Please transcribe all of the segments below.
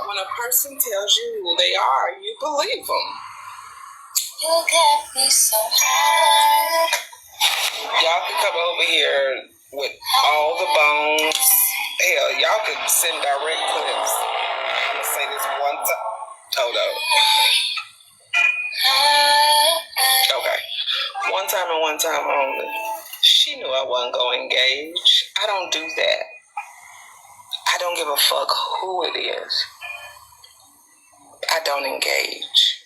when a person tells you who they are, you believe them. You get me so high. Y'all can come over here with all the bones. Hell, y'all could send direct clips. I'm gonna say this one time. Hold up. Okay. One time and one time only. She knew I wasn't gonna engage. I don't do that. I don't give a fuck who it is. I don't engage.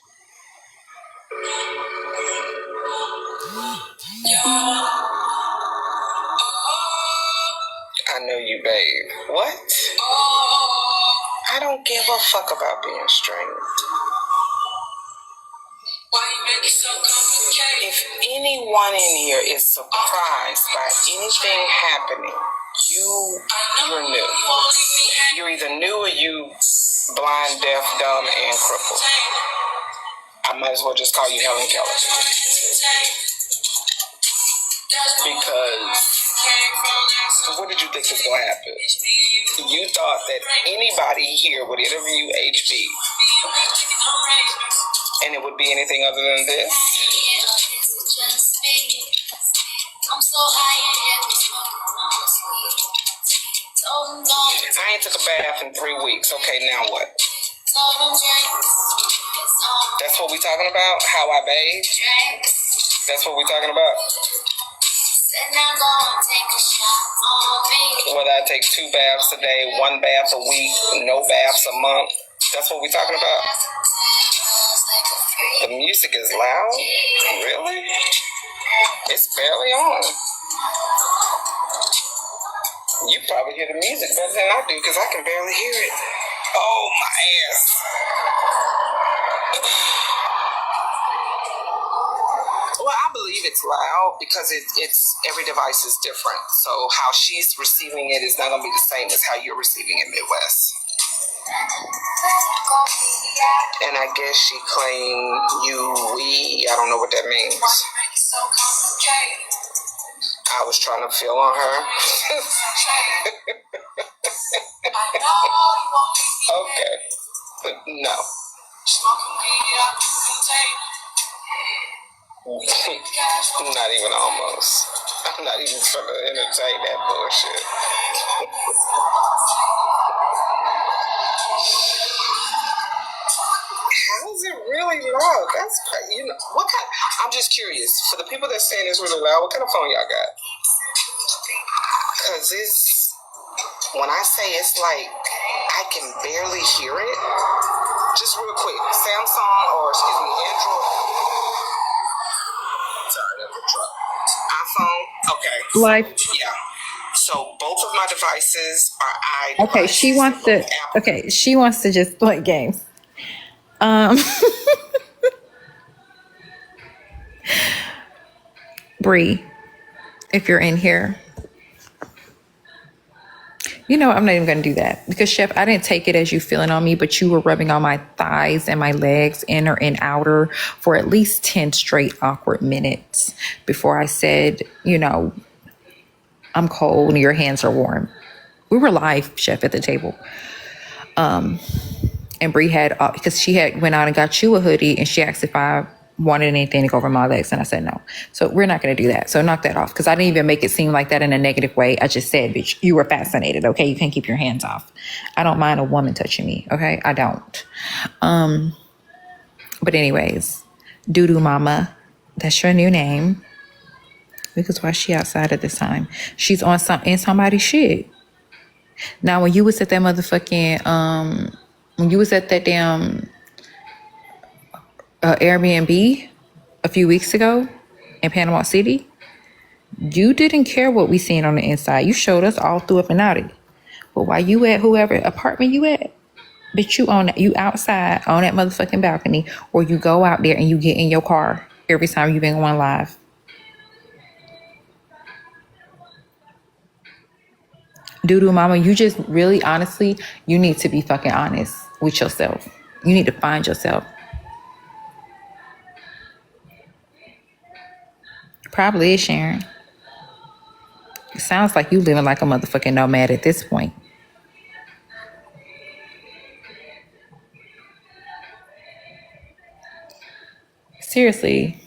I know you, babe. What? I don't give a fuck about being straight. If anyone in here is surprised by anything happening, you're new. You're either new or you blind, deaf, dumb, and crippled. I might as well just call you Helen Keller. Because what did you think was going to happen? You thought that anybody here would interview HB and it would be anything other than this? I ain't took a bath in 3 weeks. Okay, now what? That's what we talking about? How I bathe? That's what we talking about? Whether I take 2 baths a day, 1 bath a week, no baths a month. That's what we talking about? The music is loud? Really? It's barely on. You probably hear the music better than I do because I can barely hear it. Oh, my ass. Well, I believe it's loud because it's every device is different. So how she's receiving it is not going to be the same as how you're receiving it Midwest. And I guess she claimed we. I don't know what that means. I was trying to feel on her. Okay. No. Not even almost. I'm not even trying to entertain that bullshit. How is it really loud? That's crazy. You know, what kind? I'm just curious. For the people that saying it's really loud, what kind of phone y'all got? Because when I say it's like, I can barely hear it. Just real quick, Samsung or Android. Sorry, that's a truck. iPhone. Okay. Life. Yeah. So both of my devices are Okay, she wants to. Okay, she wants to just play games. Bree, if you're in here, you know I'm not even going to do that because Chef, I didn't take it as you feeling on me, but you were rubbing on my thighs and my legs, inner and outer, for at least 10 straight awkward minutes before I said, you know, I'm cold and your hands are warm. We were live, Chef, at the table. And Bree had, because she had went out and got you a hoodie and she asked if I wanted anything to go over my legs. And I said no. So we're not going to do that. So knock that off because I didn't even make it seem like that in a negative way. I just said, bitch, you were fascinated. Okay. You can't keep your hands off. I don't mind a woman touching me. Okay. I don't. But anyways, Doo-Doo Mama, that's your new name. Because why is she outside at this time? She's on in somebody's shit. Now, when you was at that motherfucking, when you was at that damn Airbnb a few weeks ago in Panama City, you didn't care what we seen on the inside. You showed us all through up and out it. But while you at whoever apartment you at, but you outside on that motherfucking balcony, or you go out there and you get in your car every time you've been going live. Doo-Doo Mama, you just really, honestly, you need to be fucking honest with yourself. You need to find yourself. Probably is, Sharon. It sounds like you living like a motherfucking nomad at this point. Seriously.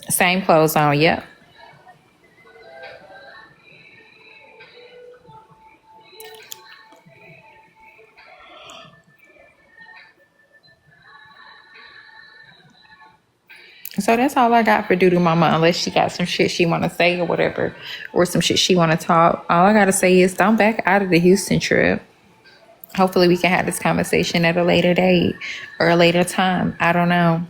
Same clothes on, yep. So that's all I got for Doodoo Mama, unless she got some shit she want to say or whatever, or some shit she want to talk. All I got to say is don't back out of the Houston trip. Hopefully we can have this conversation at a later date or a later time. I don't know.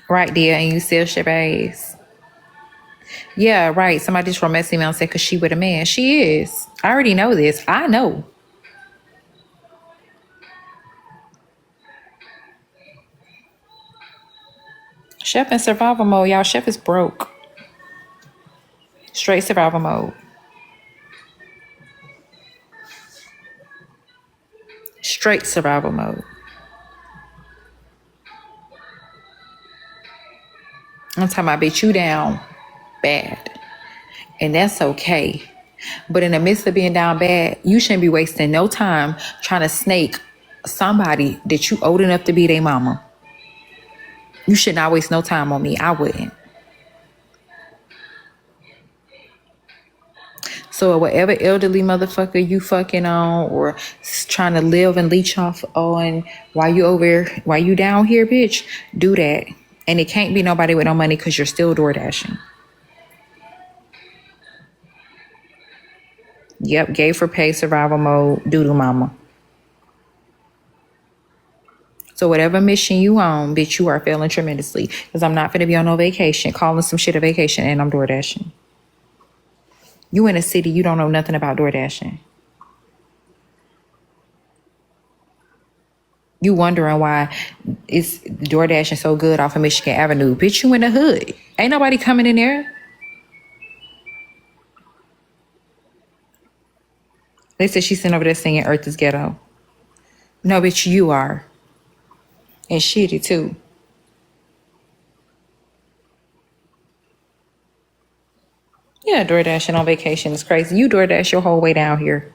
Right, dear, and you still ship ass. Yeah, right. Somebody just wrote messy mail and said, because she with a man. She is. I already know this. I know. Chef in survival mode, y'all. Chef is broke. Straight survival mode. Straight survival mode. I'm talking about bitch you down bad. And that's okay. But in the midst of being down bad, you shouldn't be wasting no time trying to snake somebody that you old enough to be their mama. You should not waste no time on me. I wouldn't. So whatever elderly motherfucker you fucking on or trying to live and leech off on while you down here, bitch, do that. And it can't be nobody with no money because you're still door dashing. Yep, gay for pay, survival mode, doodle mama. So whatever mission you on, bitch, you are failing tremendously. Because I'm not finna be on no vacation, calling some shit a vacation, and I'm door dashing. You in a city, you don't know nothing about door dashing. You wondering why it's door dashing so good off of Michigan Avenue. Bitch, you in the hood. Ain't nobody coming in there. They said she's sitting over there singing Earth is Ghetto. No, bitch, you are. And shitty too. Yeah, DoorDashing on vacation is crazy. You DoorDash your whole way down here.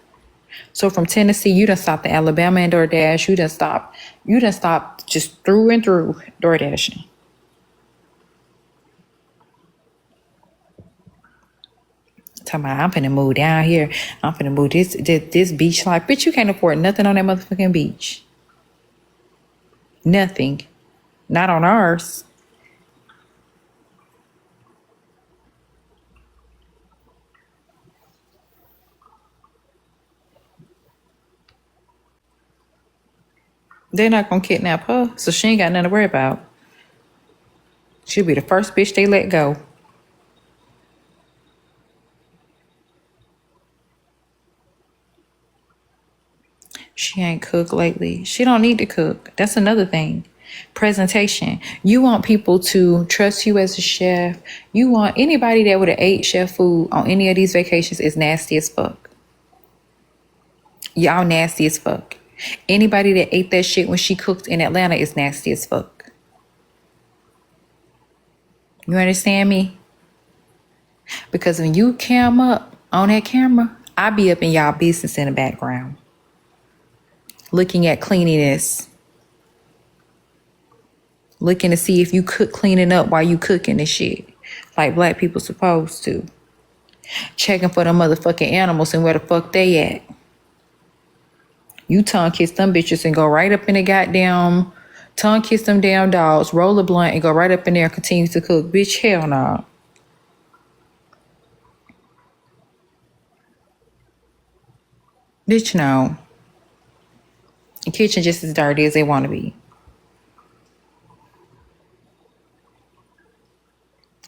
So from Tennessee, you done stopped the Alabama and DoorDash. You done stopped just through and through DoorDashing. Talking about, I'm finna move down here. I'm finna move this beach life. Bitch, you can't afford nothing on that motherfucking beach. Nothing. Not on ours. They're not gonna kidnap her, so she ain't got nothing to worry about. She'll be the first bitch they let go. She ain't cooked lately. She don't need to cook. That's another thing. Presentation. You want people to trust you as a chef. You want anybody that would have ate chef food on any of these vacations is nasty as fuck. Y'all nasty as fuck. Anybody that ate that shit when she cooked in Atlanta is nasty as fuck. You understand me? Because when you cam up on that camera, I be up in y'all business in the background. Looking at cleanliness. Looking to see if you cook cleaning up while you cooking this shit. Like black people supposed to. Checking for the motherfucking animals and where the fuck they at. You tongue kiss them bitches and go right up in the goddamn, tongue kiss them damn dogs, roll a blunt and go right up in there and continue to cook. Bitch, hell no. Bitch, no. The kitchen just as dirty as they want to be.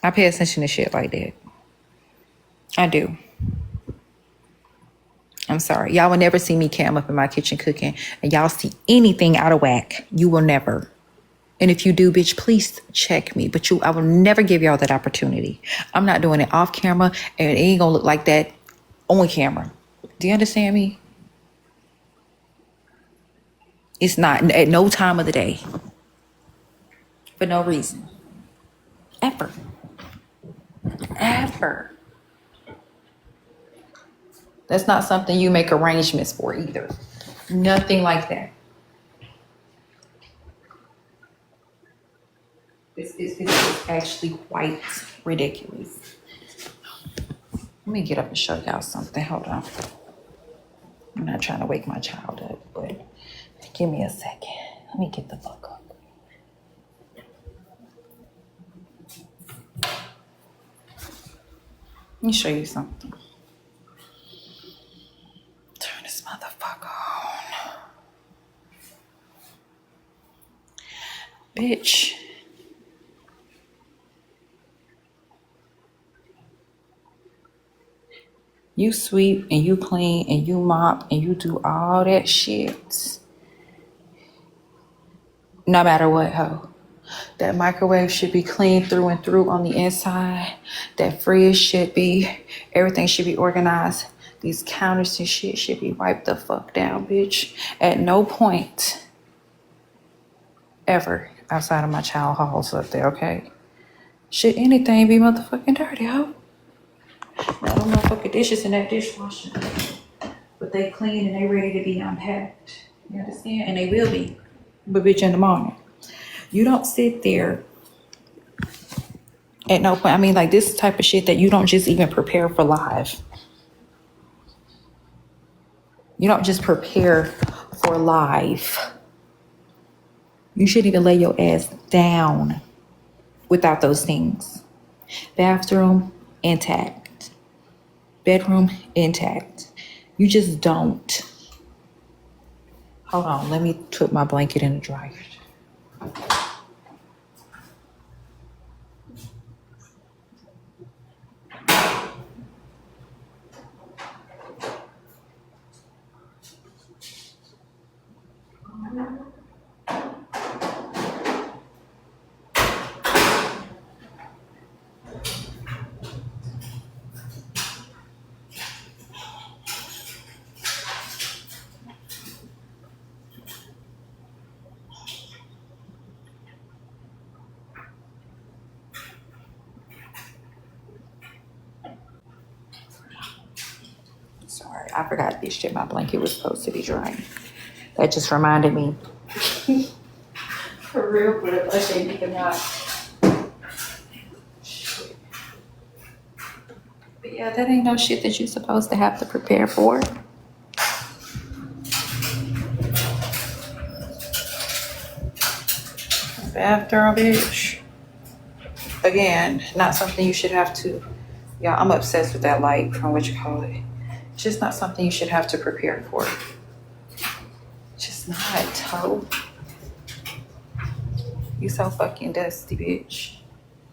I pay attention to shit like that. I do. I'm sorry. Y'all will never see me cam up in my kitchen cooking and y'all see anything out of whack. You will never. And if you do, bitch, please check me. But I will never give y'all that opportunity. I'm not doing it off camera and it ain't gonna look like that on camera. Do you understand me? It's not at no time of the day. For no reason. Ever. Ever. That's not something you make arrangements for either. Nothing like that. It's actually quite ridiculous. Let me get up and show y'all something. Hold on. I'm not trying to wake my child up, but give me a second. Let me get the fuck up. Let me show you something. Turn this motherfucker on. Bitch. You sweep and you clean and you mop and you do all that shit. No matter what, ho. That microwave should be clean through and through on the inside. That fridge should be, everything should be organized. These counters and shit should be wiped the fuck down, bitch. At no point ever outside of my child halls up there, okay? Should anything be motherfucking dirty, ho? Now, them motherfucking dishes in that dishwasher, but they clean and they ready to be unpacked. You understand? And they will be. But bitch, in the morning. You don't sit there at no point. I mean, like, this type of shit that you don't just even prepare for live. You don't just prepare for live. You shouldn't even lay your ass down without those things. Bathroom, intact. Bedroom, intact. You just don't. Hold on, let me put my blanket in the dryer. Sorry, I forgot this shit. My blanket was supposed to be drying. That just reminded me. For real, but I think you cannot. But yeah, that ain't no shit that you're supposed to have to prepare for. Bathroom, bitch. Again, not something you should have to. Yeah, I'm obsessed with that light from what you call it. It's just not something you should have to prepare for. Just not, toe. You so fucking dusty, bitch.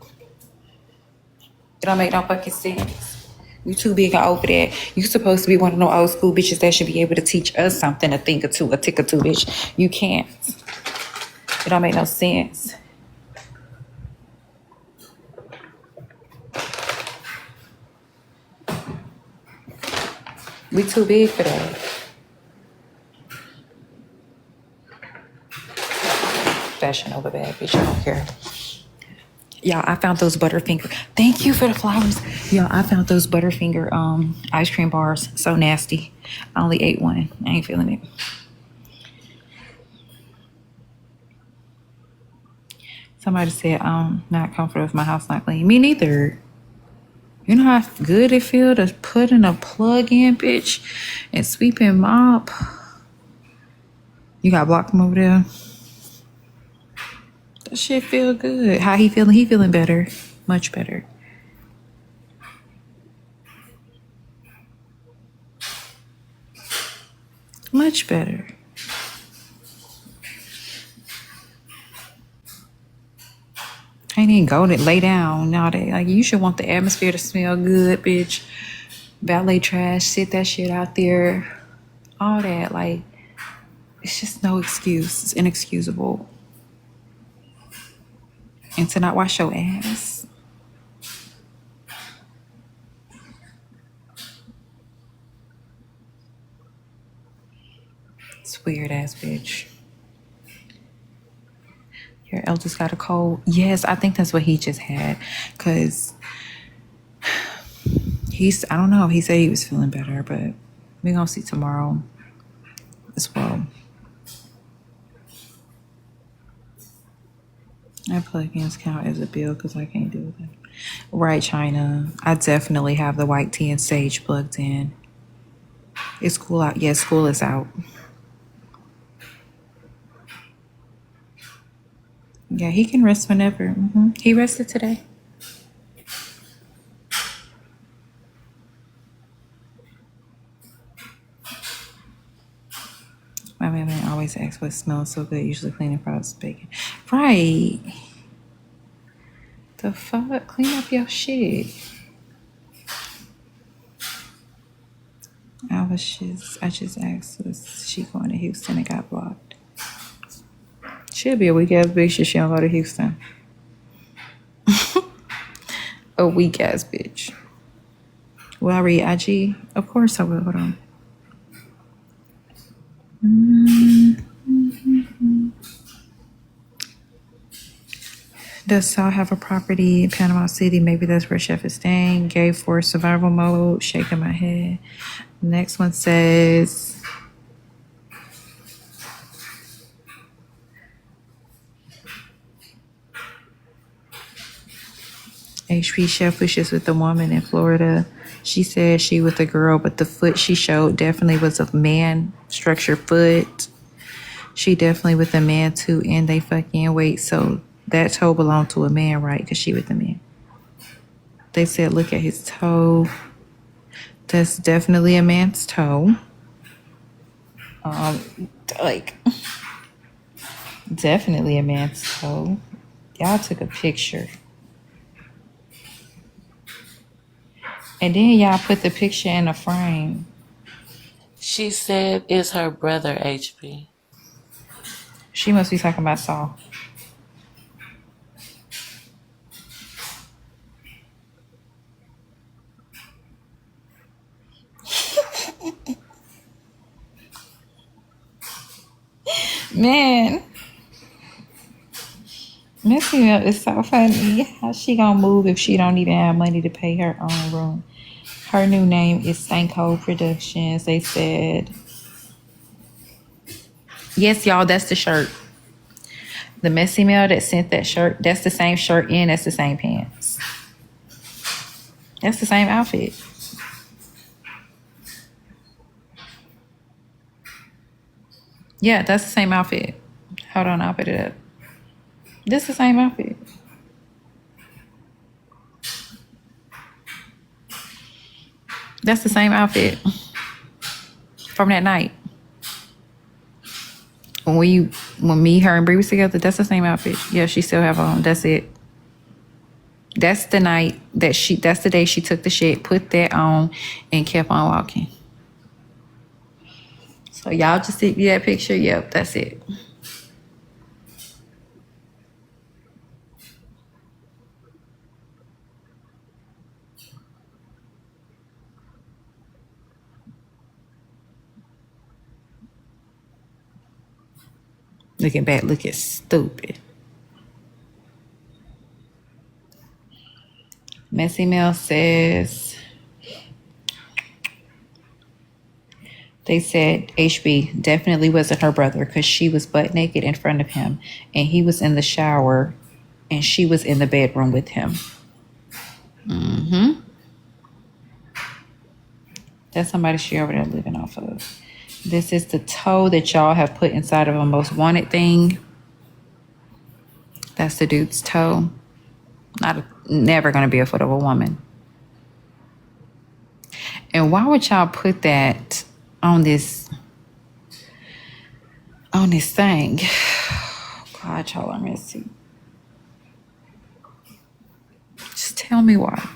It don't make no fucking sense. You too big over that. You supposed to be one of those old school bitches that should be able to teach us something, a thing or two, a tick or two, bitch. You can't. It don't make no sense. We too big for that. Fashion over bad, bitch. I don't care. Y'all, I found those Butterfinger. Thank you for the flowers. Y'all, I found those Butterfinger ice cream bars. So nasty. I only ate one. I ain't feeling it. Somebody said I'm not comfortable with my house not clean. Me neither. You know how good it feel to put in a plug in, bitch, and sweep and mop. You got blocked from over there. That shit feel good. How he feeling? He feeling better. Much better. Much better. I ain't even go to lay down nowadays. Like, you should want the atmosphere to smell good, bitch. Valet trash, sit that shit out there. All that. Like, it's just no excuse. It's inexcusable. And to not wash your ass. It's weird ass bitch. Your eldest got a cold. Yes, I think that's what he just had. Cause I don't know. He said he was feeling better, but We're gonna see tomorrow as well. I plugins count as a bill because I can't do that. Right, China. I definitely have the white tea and sage plugged in. Is school out? Yes, school is out. Yeah, he can rest whenever. He rested today. My man always asks what smells so good, usually cleaning products, bacon. Right. The fuck? Clean up your shit. I just asked, was she going to Houston and got blocked? She'll be a weak ass bitch if she don't go to Houston. A weak ass bitch. Will I read IG? Of course I will. Hold on. Does Saul have a property in Panama City? Maybe that's where Chef is staying. Gay for survival mode. Shaking my head. Next one says, HP Chef was just with a woman in Florida. She said she with a girl, but the foot she showed definitely was a man structured foot. She definitely with a man too, and they fucking wait. So that toe belonged to a man, right? Because she with a man. They said, look at his toe. That's definitely a man's toe. Like, definitely a man's toe. Y'all took a picture. And then y'all put the picture in a frame. She said it's her brother, HP. She must be talking about Saul. Man. Missy is so funny. How she gonna move if she don't even have money to pay her own room? Her new name is Sanko Productions. They said, yes, y'all, that's the shirt. The messy mail that sent that shirt, that's the same shirt and that's the same pants. That's the same outfit. Yeah, that's the same outfit. Hold on, I'll put it up. This is the same outfit. That's the same outfit from that night. When me, her, and Bree was together, that's the same outfit. Yeah, she still have on. That's it. That's the night that's the day she took the shit, put that on, and kept on walking. So y'all just see that picture? Yep, that's it. Looking back, looking stupid. Messy Mel says, they said HB definitely wasn't her brother because she was butt naked in front of him and he was in the shower and she was in the bedroom with him. That's somebody she over there living off of. This is the toe that y'all have put inside of a most wanted thing. That's the dude's toe. Never going to be a foot of a woman. And why would y'all put that on this thing? God, y'all are messy. Just tell me why.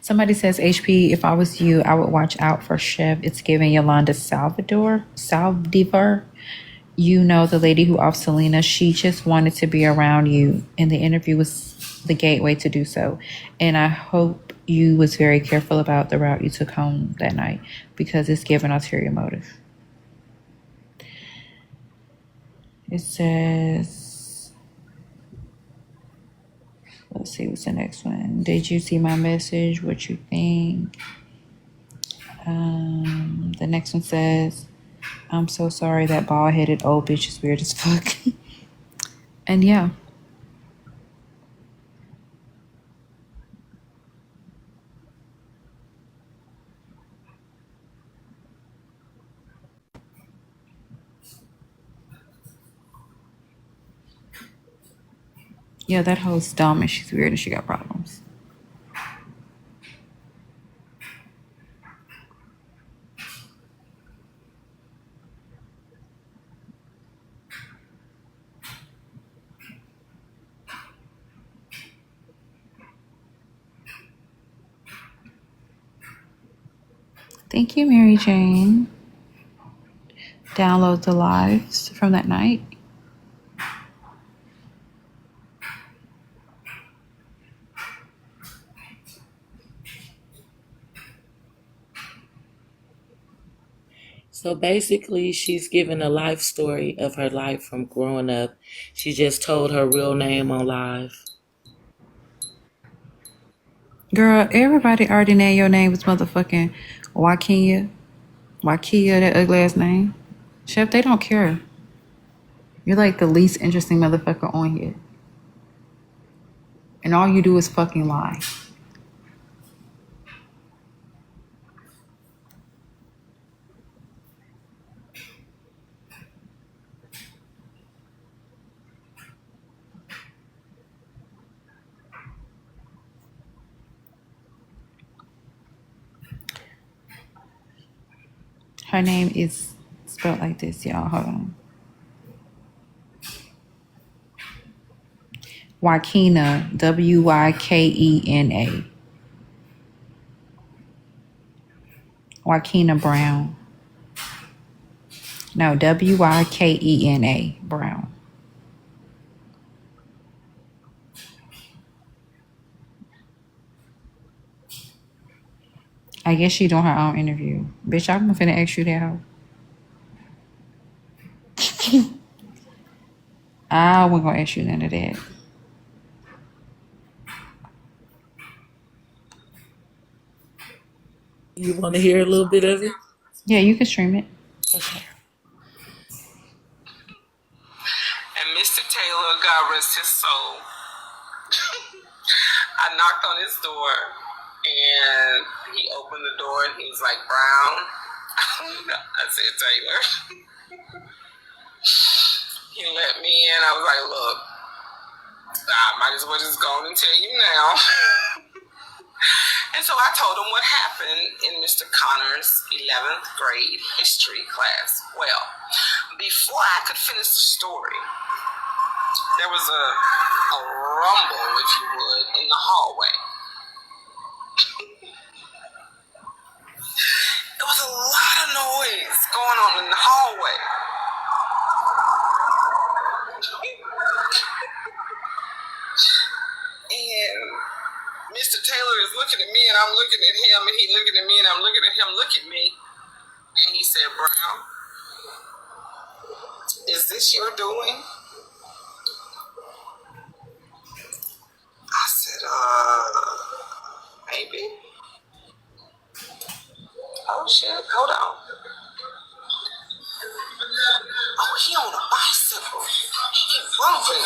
Somebody says, HP, if I was you, I would watch out for Chef. It's giving Yolanda Saldivar. you know, the lady who off Selena, she just wanted to be around you, and the interview was the gateway to do so. And I hope you was very careful about the route you took home that night, because it's given ulterior motive. It says, let's see what's the next one. Did you see my message? What you think? The next one says, I'm so sorry that bald headed old bitch is weird as fuck. And yeah. Yeah, that hoe's dumb and she's weird and she got problems. Thank you, Mary Jane. Download the lives from that night. So basically, she's given a life story of her life from growing up. She just told her real name on live. Girl, everybody already named your name was motherfucking Wakia. Wakia, that ugly ass name. Chef, they don't care. You're like the least interesting motherfucker on here. And all you do is fucking lie. Her name is spelled like this, y'all. Hold on. Wykena, Wykena. Wykena Brown. No, Wykena Brown. I guess she doing her own interview. Bitch, I'm finna ask you that hoe. I wasn't gonna ask you none of that. You want to hear a little bit of it? Yeah, you can stream it. Okay. And Mr. Taylor, God rest his soul. I knocked on his door and he opened the door and he was like, Brown. I said, Taylor. He let me in. I was like, look, I might as well just go on and tell you now. And so I told him what happened in Mr. Connor's 11th grade history class. Well, before I could finish the story, there was a rumble, if you would, in the hallway. There was a lot of noise going on in the hallway. And Mr. Taylor is looking at me and I'm looking at him and he looking at me and I'm looking at him, look at me. And he said, Brown, is this your doing? I said, maybe. Oh shit, hold on. Oh, he on a bicycle. He bumping.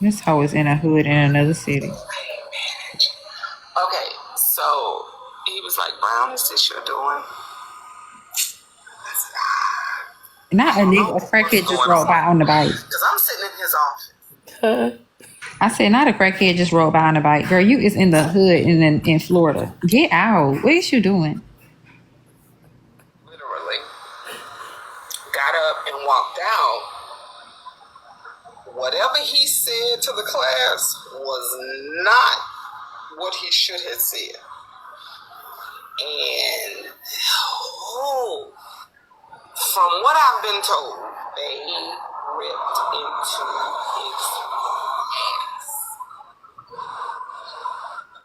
This hoe is in a hood in another city. Okay, so he was like, Brown, is this your doing? Not a nigga, a crackhead just rolled by on the bike. Because I'm sitting in his office. I said, not a crackhead just rolled by on the bike. Girl, you is in the hood in Florida. Get out. What is you doing? Literally. Got up and walked out. Whatever he said to the class was not what he should have said. And from what I've been told, they ripped into his ass.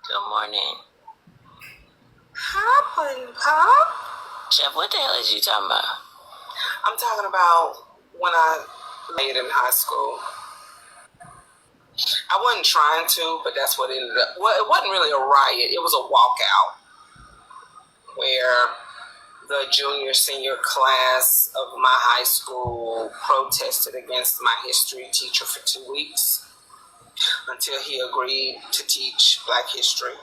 Good morning. Hi, Buddy Pop. Jeff, what the hell is you talking about? I'm talking about when I made in high school. I wasn't trying to, but that's what ended up. Well, it wasn't really a riot. It was a walkout where the junior, senior class of my high school protested against my history teacher for 2 weeks until he agreed to teach Black history.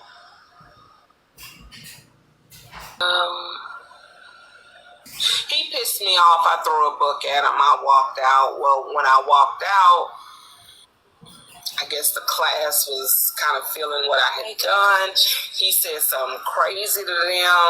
He pissed me off. I threw a book at him. I walked out. Well, when I walked out, I guess the class was kind of feeling what I had done. He said something crazy to them.